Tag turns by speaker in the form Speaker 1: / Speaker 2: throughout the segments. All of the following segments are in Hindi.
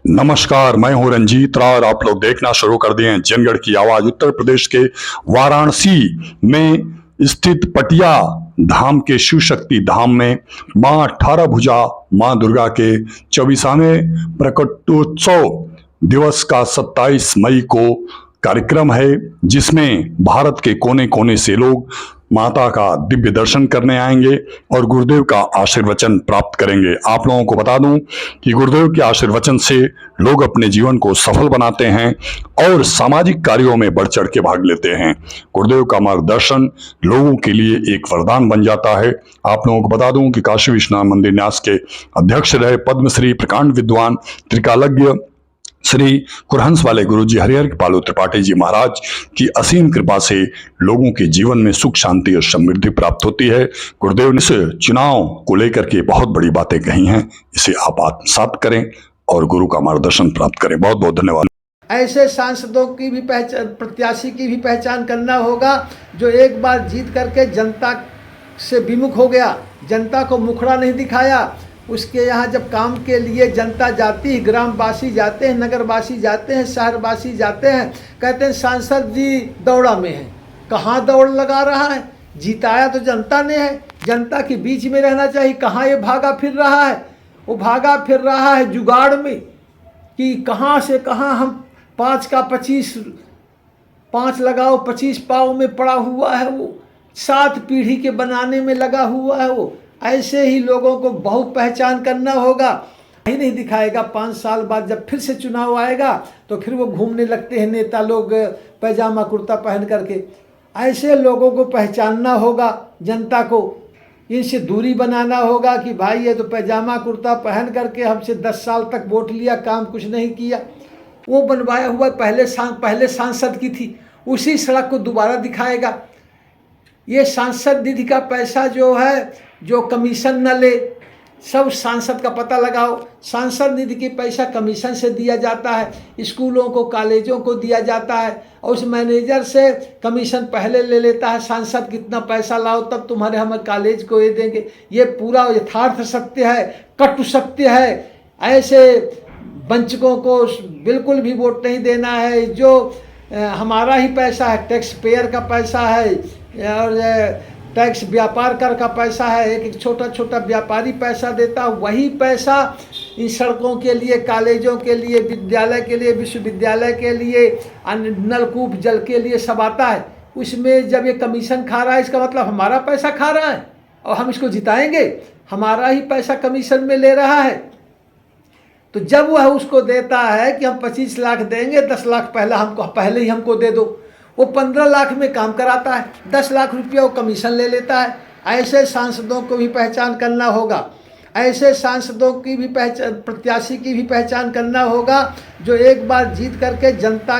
Speaker 1: नमस्कार, मैं हूं रंजीत राव और आप लोग देखना शुरू कर दिए हैं जनगढ़ की आवाज। उत्तर प्रदेश के वाराणसी में स्थित पटिया धाम के शिव शक्ति धाम में मां 18 भुजा मां दुर्गा के 24वें प्रकटोत्सव दिवस का 27 मई को कार्यक्रम है, जिसमें भारत के कोने कोने से लोग माता का दिव्य दर्शन करने आएंगे और गुरुदेव का आशीर्वचन प्राप्त करेंगे। आप लोगों को बता दूं कि गुरुदेव के आशीर्वचन से लोग अपने जीवन को सफल बनाते हैं और सामाजिक कार्यों में बढ़ चढ़ के भाग लेते हैं। गुरुदेव का मार्गदर्शन लोगों के लिए एक वरदान बन जाता है। आप लोगों को बता दूं कि काशी विश्वनाथ मंदिर न्यास के अध्यक्ष रहे पद्मश्री प्रकांड विद्वान त्रिकालज्ञ श्री कुरहंस वाले गुरु जी हरिहर कृपालु त्रिपाठी जी महाराज की असीम कृपा से लोगों के जीवन में सुख शांति और समृद्धि प्राप्त होती है। गुरुदेव ने इस चुनाव को लेकर के बहुत बड़ी बातें कही हैं, इसे आप आत्मसात करें और गुरु का मार्गदर्शन प्राप्त करें। बहुत बहुत धन्यवाद।
Speaker 2: ऐसे सांसदों की भी पहचान, प्रत्याशी की भी पहचान करना होगा जो एक बार जीत करके जनता से विमुख हो गया, जनता को मुखड़ा नहीं दिखाया। उसके यहाँ जब काम के लिए जनता जाती है, ग्रामवासी जाते हैं, नगरवासी जाते हैं, शहरवासी जाते हैं, कहते हैं सांसद जी दौड़ा में हैं। कहाँ दौड़ लगा रहा है? जिताया तो जनता ने है, जनता के बीच में रहना चाहिए। कहाँ ये भागा फिर रहा है? वो भागा फिर रहा है जुगाड़ में कि कहाँ से कहाँ हम 5 का 25, 5 लगाओ 25 पाओ में पड़ा हुआ है वो, 7 पीढ़ी के बनाने में लगा हुआ है वो। ऐसे ही लोगों को बहुत पहचान करना होगा। ही नहीं दिखाएगा। 5 साल बाद जब फिर से चुनाव आएगा तो फिर वो घूमने लगते हैं नेता लोग पैजामा कुर्ता पहन करके। ऐसे लोगों को पहचानना होगा, जनता को इनसे दूरी बनाना होगा कि भाई ये तो पैजामा कुर्ता पहन करके हमसे 10 साल तक वोट लिया, काम कुछ नहीं किया। वो बनवाया हुआ पहले सांसद की थी, उसी सड़क को दोबारा दिखाएगा। ये सांसद निधि का पैसा जो है, जो कमीशन न ले, सब सांसद का पता लगाओ। सांसद निधि की पैसा कमीशन से दिया जाता है, स्कूलों को कॉलेजों को दिया जाता है और उस मैनेजर से कमीशन पहले ले लेता है। सांसद कितना पैसा लाओ तब तुम्हारे हम कॉलेज को ये देंगे। ये पूरा यथार्थ सत्य है, कटु सत्य है। ऐसे वंचकों को बिल्कुल भी वोट नहीं देना है। जो हमारा ही पैसा है, टैक्स पेयर का पैसा है और टैक्स व्यापार कर का पैसा है, एक छोटा छोटा व्यापारी पैसा देता, वही पैसा इन सड़कों के लिए, कॉलेजों के लिए, विद्यालय के लिए, विश्वविद्यालय के लिए, नलकूप जल के लिए सब आता है। उसमें जब ये कमीशन खा रहा है, इसका मतलब हमारा पैसा खा रहा है और हम इसको जिताएंगे। हमारा ही पैसा कमीशन में ले रहा है। तो जब वह उसको देता है कि हम 25 लाख देंगे, 10 लाख पहले ही हमको दे दो, वो 15 लाख में काम कराता है, 10 लाख रुपया वो कमीशन ले लेता है। ऐसे सांसदों को भी पहचान करना होगा। ऐसे सांसदों की भी पहचान, प्रत्याशी की भी पहचान करना होगा जो एक बार जीत करके जनता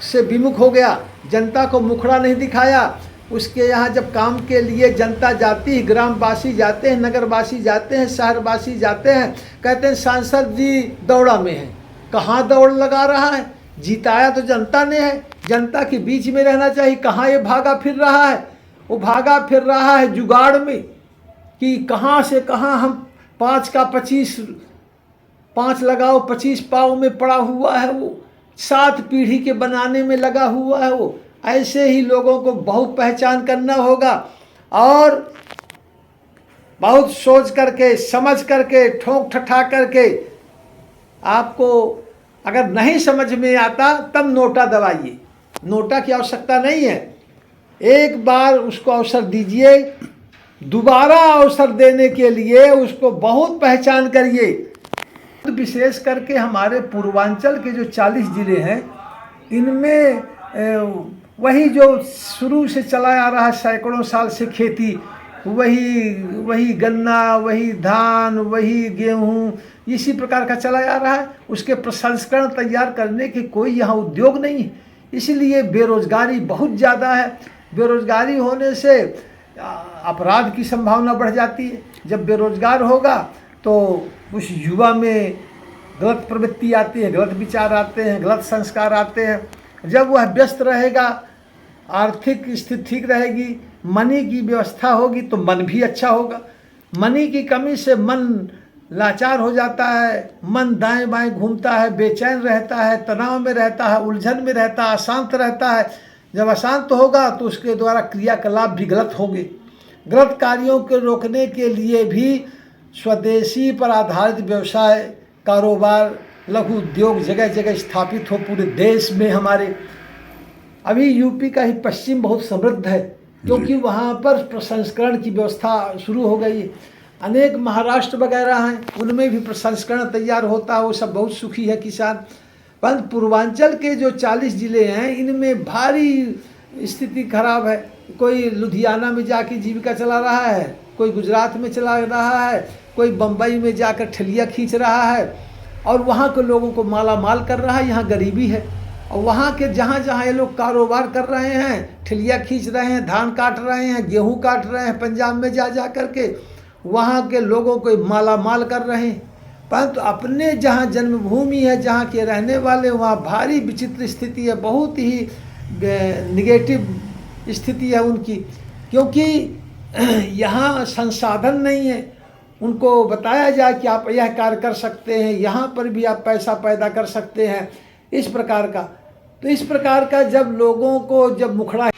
Speaker 2: से विमुख हो गया, जनता को मुखड़ा नहीं दिखाया। उसके यहाँ जब काम के लिए जनता जाती है, ग्रामवासी जाते हैं, नगरवासी जाते हैं, शहरवासी जाते हैं, कहते हैं सांसद जी दौड़ा में हैं। कहाँ दौड़ लगा रहा है? जिताया तो जनता ने है, जनता के बीच में रहना चाहिए। कहाँ ये भागा फिर रहा है? वो भागा फिर रहा है जुगाड़ में कि कहाँ से कहाँ हम 5 का 25, 5 लगाओ 25 पाओ में पड़ा हुआ है वो, 7 पीढ़ी के बनाने में लगा हुआ है वो। ऐसे ही लोगों को बहुत पहचान करना होगा और बहुत सोच करके, समझ करके, ठोक ठठा करके। आपको अगर नहीं समझ में आता तब नोटा दबाइए, नोटा की आवश्यकता नहीं है। एक बार उसको अवसर दीजिए, दोबारा अवसर देने के लिए उसको बहुत पहचान करिए। विशेष करके हमारे पूर्वांचल के जो 40 ज़िले हैं, इनमें वही जो शुरू से चला आ रहा है सैकड़ों साल से खेती, वही गन्ना, वही धान, वही गेहूँ, इसी प्रकार का चला आ रहा है। उसके प्रसंस्करण तैयार करने के कोई यहाँ उद्योग नहीं है, इसलिए बेरोजगारी बहुत ज़्यादा है। बेरोजगारी होने से अपराध की संभावना बढ़ जाती है। जब बेरोजगार होगा तो उस युवा में गलत प्रवृत्ति आती है, गलत विचार आते हैं, गलत संस्कार आते हैं। जब वह व्यस्त रहेगा, आर्थिक स्थिति ठीक रहेगी, मनी की व्यवस्था होगी तो मन भी अच्छा होगा। मनी की कमी से मन लाचार हो जाता है, मन दाएं बाएं घूमता है, बेचैन रहता है, तनाव में रहता है, उलझन में रहता है, अशांत रहता है। जब अशांत होगा तो उसके द्वारा क्रियाकलाप भी गलत होंगे। गलत कार्यों को रोकने के लिए भी स्वदेशी पर आधारित व्यवसाय, कारोबार, लघु उद्योग जगह जगह स्थापित हो पूरे देश में हमारे। अभी यूपी का ही पश्चिम बहुत समृद्ध है, क्योंकि वहाँ पर प्रसंस्करण की व्यवस्था शुरू हो गई। अनेक महाराष्ट्र वगैरह हैं, उनमें भी प्रसंस्करण तैयार होता है, वो सब बहुत सुखी है किसान। परंतु पूर्वांचल के जो 40 ज़िले हैं, इनमें भारी स्थिति खराब है। कोई लुधियाना में जाके जीविका चला रहा है, कोई गुजरात में चला रहा है, कोई बम्बई में जाकर ठेलिया खींच रहा है और वहाँ के लोगों को माला माल कर रहा है। यहाँ गरीबी है और वहाँ के जहाँ जहाँ ये लोग कारोबार कर रहे हैं, ठेलिया खींच रहे हैं, धान काट रहे हैं, गेहूँ काट रहे हैं, पंजाब में जा कर के वहाँ के लोगों को माला माल कर रहे हैं। परंतु अपने जहाँ जन्मभूमि है, जहाँ के रहने वाले, वहाँ भारी विचित्र स्थिति है, बहुत ही निगेटिव स्थिति है उनकी, क्योंकि यहाँ संसाधन नहीं है। उनको बताया जाए कि आप यह कार्य कर सकते हैं, यहाँ पर भी आप पैसा पैदा कर सकते हैं, इस प्रकार का। तो इस प्रकार का जब लोगों को जब मुखड़ा